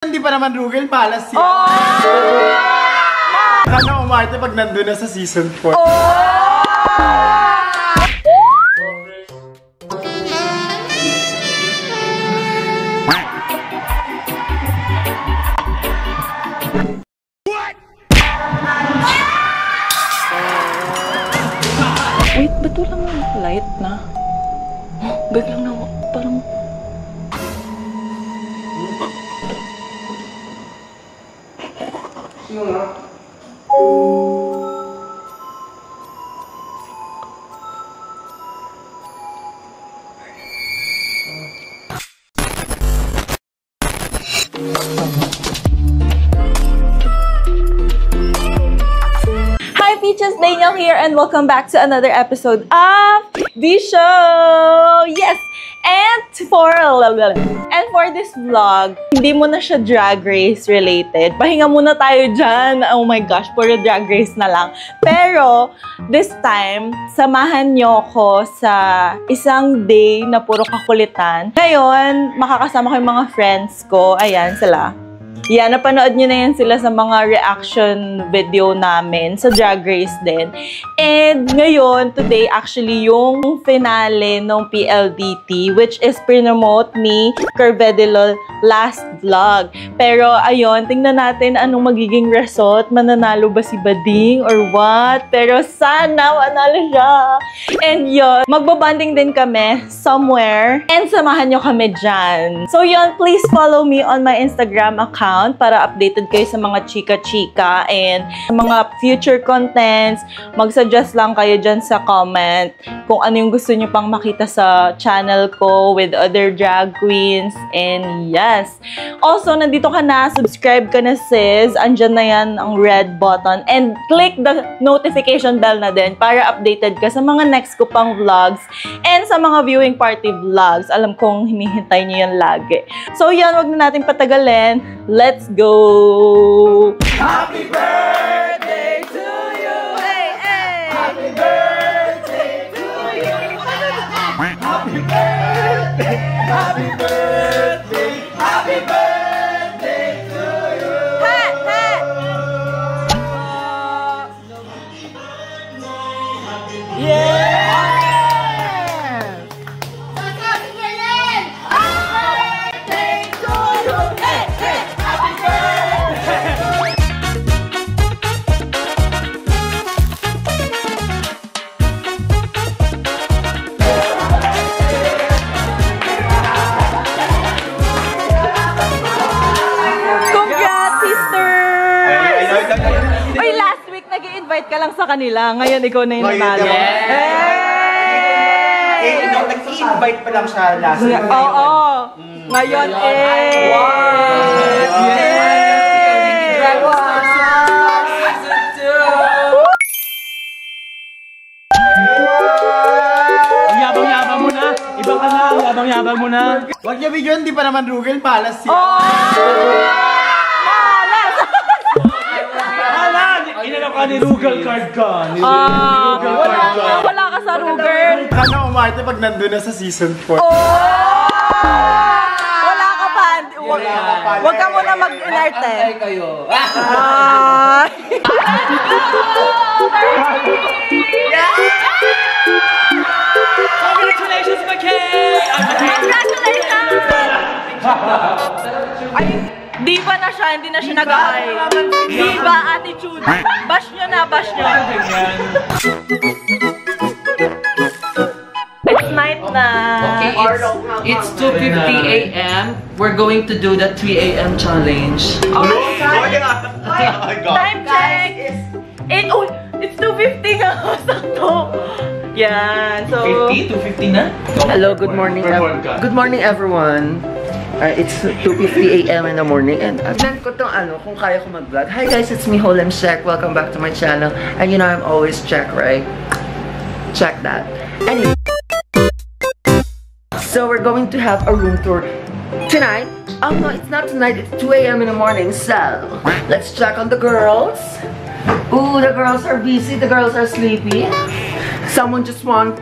Hindi pa naman Rugel, malas siya. Ano umarte pag nandun na sa season 4. Wait, ba't walang light na? Biglang na, parang... Hi Peaches, Daniel here and welcome back to another episode of the show! Yes! And for this vlog, hindi mo na siya drag race related. Pahinga muna tayo dyan. Oh my gosh, puro drag race na lang. Pero, this time, samahan nyo ko sa isang day na puro kakulitan. Ngayon, makakasama ko yung mga friends ko. Ayan sila. Yan, napanood nyo na yan sila sa mga reaction video namin sa Drag Race din. And ngayon, today, actually, yung finale ng PLDT, which is promote ni Curvedilol last vlog. Pero, ayun, tingnan natin anong magiging result. Mananalo ba si Bading or what? Pero sana, manalo siya. And yun, magbabanding din kami somewhere. And samahan nyo kami dyan. So yun, please follow me on my Instagram account para updated kayo sa mga chika-chika and sa mga future contents. Mag-suggest lang kayo dyan sa comment kung ano yung gusto nyo pang makita sa channel ko with other drag queens. And yes. Also, nandito ka na, subscribe ka na sis. Andyan na yan ang red button. And click the notification bell na din para updated ka sa mga next ko pang vlogs and sa mga viewing party vlogs. Alam kong hinihintay nyo yan lagi. So yan, wag na natin patagalin. Let's go! Happy birthday to you! Hey, hey! Happy birthday to you! Happy birthday! Happy birthday! Happy birthday to you! Hat! Hat! Yeah! Nag-i-invite ka lang sa kanila. Ngayon, ikaw na yung nanalo. Hey! Nag-i-invite pa lang siya last week. Oo. Ngayon, Yabang-yabang mo na. Iba ka na. Yabang-yabang mo na. Wag niya bigyan. Hindi pa naman Rugel. Malas siya. Inanap ka ni Rugel card ka. Wala ka sa Rugel. Ano umarte pag nandun na sa season 4? Wala ka pa. Huwag ka muna mag-inarte. Antay kayo. Congratulations, McKay! Congratulations! Diva na siya, hindi na siya nag-aay. Diva attitude. Bash nyo na, bash nyo. It's night na. Okay, it's 2:50 a.m. We're going to do the 3 a.m. challenge. Time check! It's 2:50 nga. Sakto. Yan, so... 2:50 na? Hello, good morning. Good morning, everyone. It's 2:50 a.m. in the morning and plan ko tong kung kaya ko mag-vlog. Hi guys, it's me, Holem Check. Welcome back to my channel. And you know, I'm always Check, right? Check that. Anyway. So we're going to have a room tour tonight. Oh no, it's not tonight. It's 2 a.m. in the morning. So, let's check on the girls. Ooh, the girls are busy. The girls are sleepy. Someone just won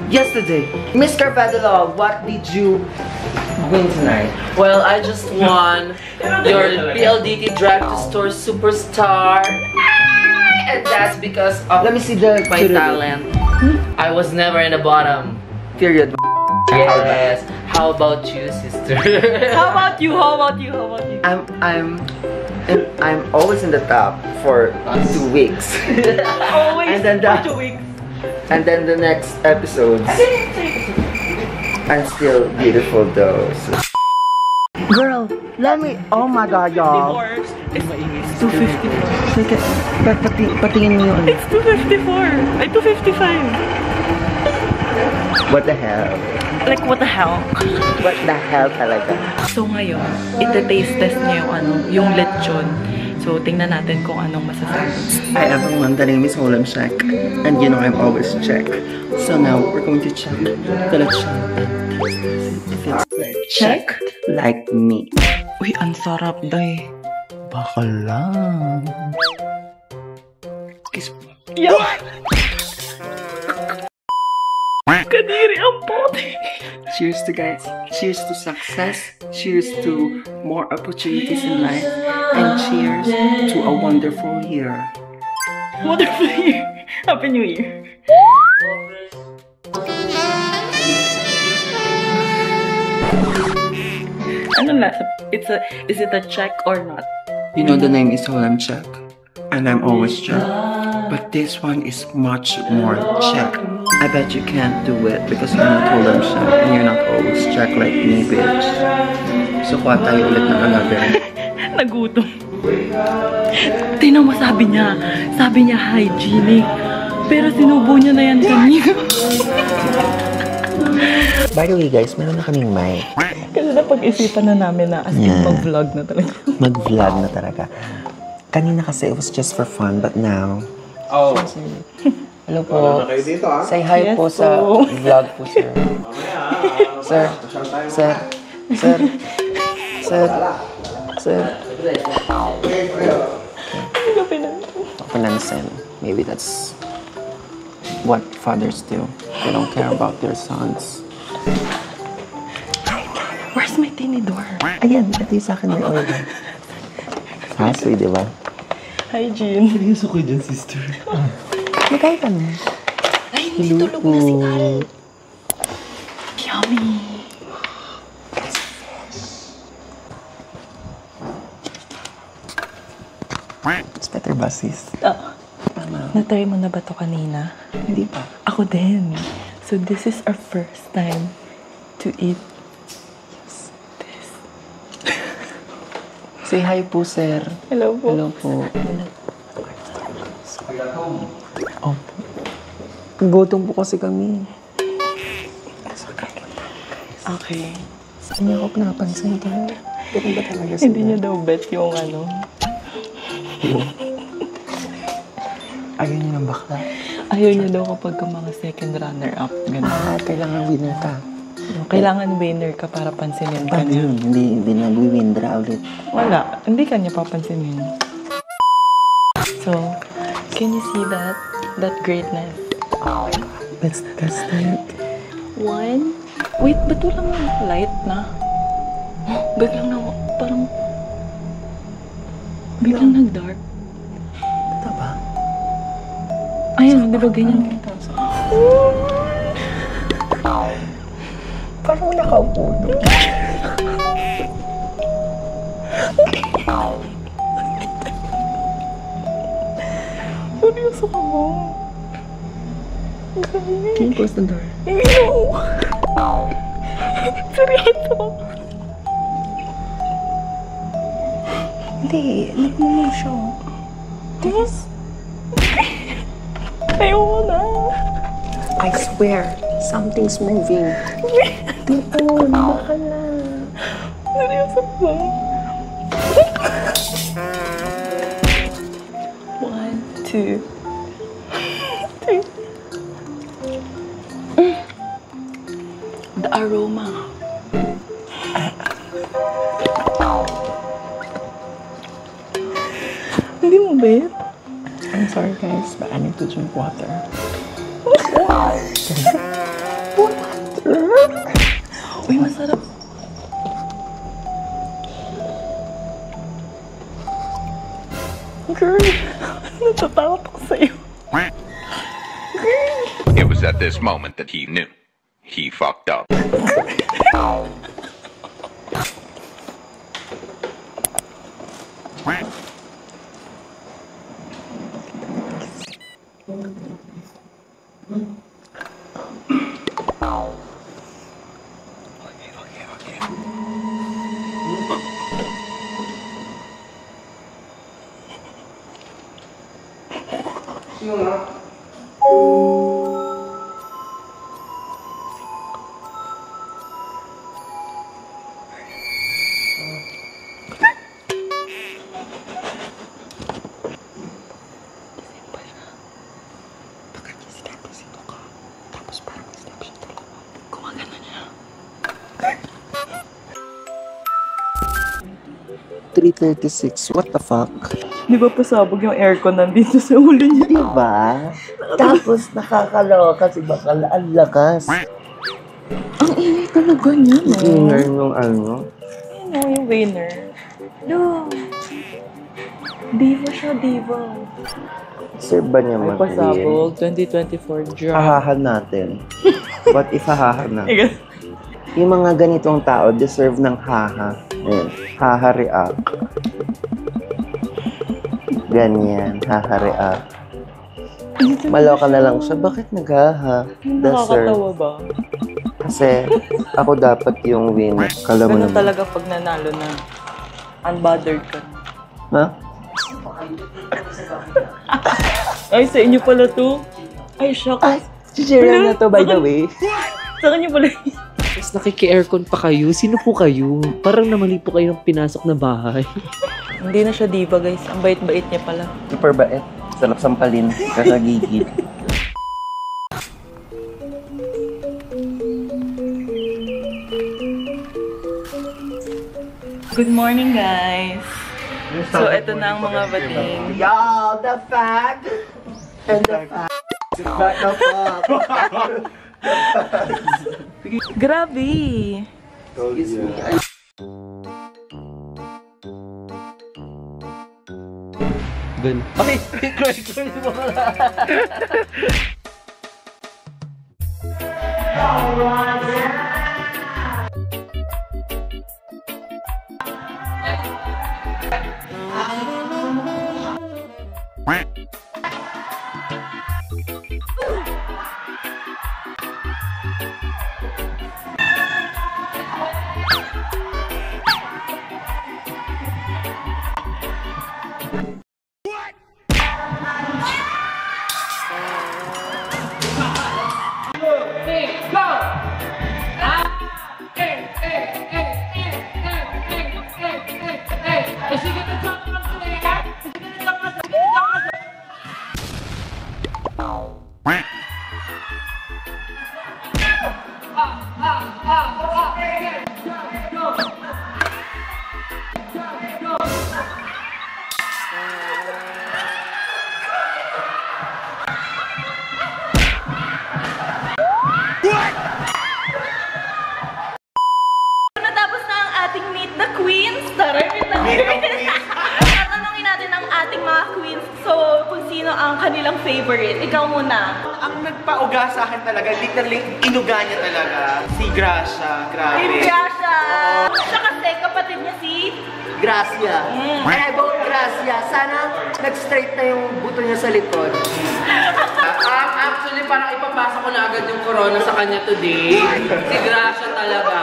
yesterday. Mr. Badalov, what did you win tonight? Well, I just won your PLDT Drag to Store Superstar. And that's because of Let me see the my talent. I was never in the bottom. period. Yes. How about you, sister? How about you? How about you? How about you? I'm always in the top for 2 weeks. Always And then for 2 weeks. And then the next episodes, I'm still beautiful though. So. Girl, let me. Oh my God, y'all. It's 254. Sige, patingin mo yun. It's 254. Ay, 255. What the hell? Like, what the hell? What the hell talaga? So ngayon, ita-taste test niya yung lechon. So, tingnan natin kung anong masasabi. Hi everyone, the name is Holem Shek, and you know I'm always check. So now we're going to check the lechon. If it's check like me. Uy, ang sarap, day. Baka lang. Yeah. Kadiri ang pote. Cheers to guys. Cheers to success. Cheers to more opportunities in life. And cheers to a wonderful year. Wonderful year. Happy New Year. Ano lasa? Is it a check or not? You know the name is Holem Check, and I'm always check. But this one is much more check. I bet you can't do it because you're not Holem Check and you're not always check like me, bitch. So kuha tayo ulit ng another. Nagutom. Tingnan mo, sabi niya hygienic. Pero sinubo niya na yan kanina. By the way guys, meron na kaming mic. Kasi napag-isipan na namin na as in mag-vlog na talaga. Mag-vlog na talaga. Kanina kasi it was just for fun, but now... Oh. Hello po. Say hi Yes po sa po. vlog po, sir. Sir. Sir. Sir. Sir. Sir. Pinansin. Maybe that's what fathers do. They don't care about their sons. Where's my tinidor? Ayan, ito yung sa akin may order. Hasoy, di ba? Hygiene. Seryoso ko dyan, sister. Magkaya ka na. Ay, hindi tulog na si Al. Yummy. It's better ba, sis? Na-try mo na ba to kanina? Hindi pa. Ako din. So this is our first time to eat this. Say hi po, sir. Hello po. Hello po. Oh. Gutom po kasi kami. Okay. Hindi ako pinapansin ko. Ganun ba talaga sila? Hindi niya daw bet yung ano. Ayaw niyo ng bakla. Ayaw niya daw kapag ka mga second runner-up. Ganun. Kailangan winner ka. Kailangan winner ka para pansinin ka Paano niya. yun? Hindi nag-windra ulit. Wala. Hindi ka niya papansinin. So, can you see that? That greatness. That's it. One. Wait, ba't walang light na? Biglang na, parang... Biglang nag-dark. Ito ba? Ayun, di ba ganyan? Parang nakaupo doon. Seryoso ka mo? Can you close the door? No! Seryoso? Hindi. Nagmumong siya. Yes. Ayoko na. I swear, something's moving. Doon, baka na. Seryoso ba? 1, 2, 3. The aroma. Hindi mo bet? I'm sorry guys, but I need to drink water. Uy, masarap. Girl, natatakot ako sa'yo. It was at this moment that he knew. He fucked up. $3.36. What the fuck? Di ba pasabog yung aircon nandito sa ulo niya? Diba? Tapos nakakaloka kasi bakal ang lakas. Ang ingay talaga niya, no? Ingay nung ano. Ayun, no, yung winner. No. Diva siya, diva. Sir ba niya Ay, mag-win? pasabog. 2024 drama. Hahahan natin. What if hahahan natin? Yung mga ganitong tao deserve ng haha. Ayan. Haha react. Ganyan. Haha react. Maloka na lang siya. Bakit naghaha? Nakakatawa ba? Kasi ako dapat yung winner. Kala mo Ganun naman. talaga pag nanalo na unbothered ka. Ha? Ay, sa inyo pala to. Ay, shock. Ay, share na to by the way. Sa kanya pala. Tapos nakiki-aircon pa kayo. Sino po kayo? Parang namali po kayo ng pinasok na bahay. Hindi na siya diva, guys. Ang bait-bait niya pala. Super bait. Sarap sampalin. Kakagigit. Good morning, guys. So, ito na ang mga bating. Y'all, the fact and the fact. Back up. Grabe. Excuse me. Okay, correct. Natapos na ang ating Meet the Queens. Tara, Meet the Queens. Tatanungin natin ang ating mga queens. So, kung sino ang kanilang favorite. Ikaw muna. Ang nagpauga sa akin talaga, literally inuga niya talaga. Si Gracia, grabe. Team Gracia. Siya kasi kapatid niya si... Gracia. And I vote Gracia. Sana nag-straight na yung buto niya sa likod. Actually, parang ipapasa ko na agad yung corona sa kanya today. Si Gracia talaga.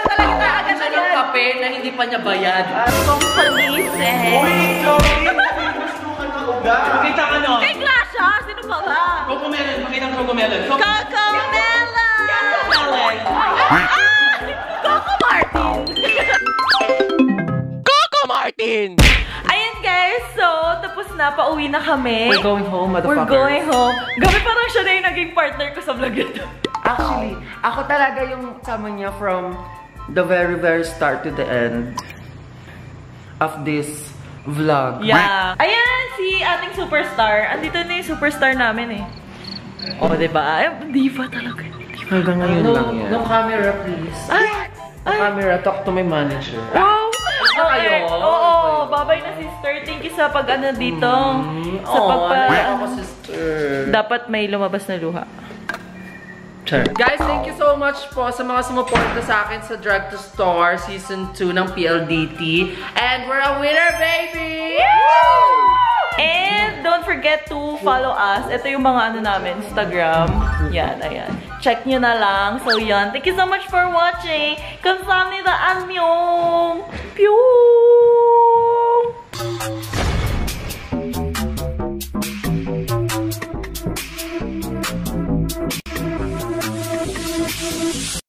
Talaga agad Siya ng kape na hindi pa niya bayad. Kompanise. Makita ka no? Kay Gracia? Sino pa ba? Cocomelon, makita ang Cocomelon. Cocomelon! Coco Martin! Coco Martin! Ayan guys, so tapos na, pauwi na kami. We're going home, We're motherfuckers. going home. Gabi parang siya na yung naging partner ko sa vlog ito. Actually, ako talaga yung sama niya from the very, very start to the end of this vlog. Yeah. Ayan, si ating superstar. Andito na yung superstar namin eh. O, diba? Ay, diva talaga. Hanggang ngayon lang yan. No camera, please. Ay! No camera, talk to my manager. Wow! kayo? Oo, babay na sister. Thank you sa pag-ano dito. Sa ako, sister. Dapat may lumabas na luha. Guys, thank you so much po sa mga sumuporta sa akin sa Drag to Store Season 2 ng PLDT. And we're a winner, baby! And don't forget to follow us. Ito yung mga ano namin, Instagram. Yan, ayan. Check nyo na lang. So yan, thank you so much for watching. Kamsahamnida annyeong! Pew!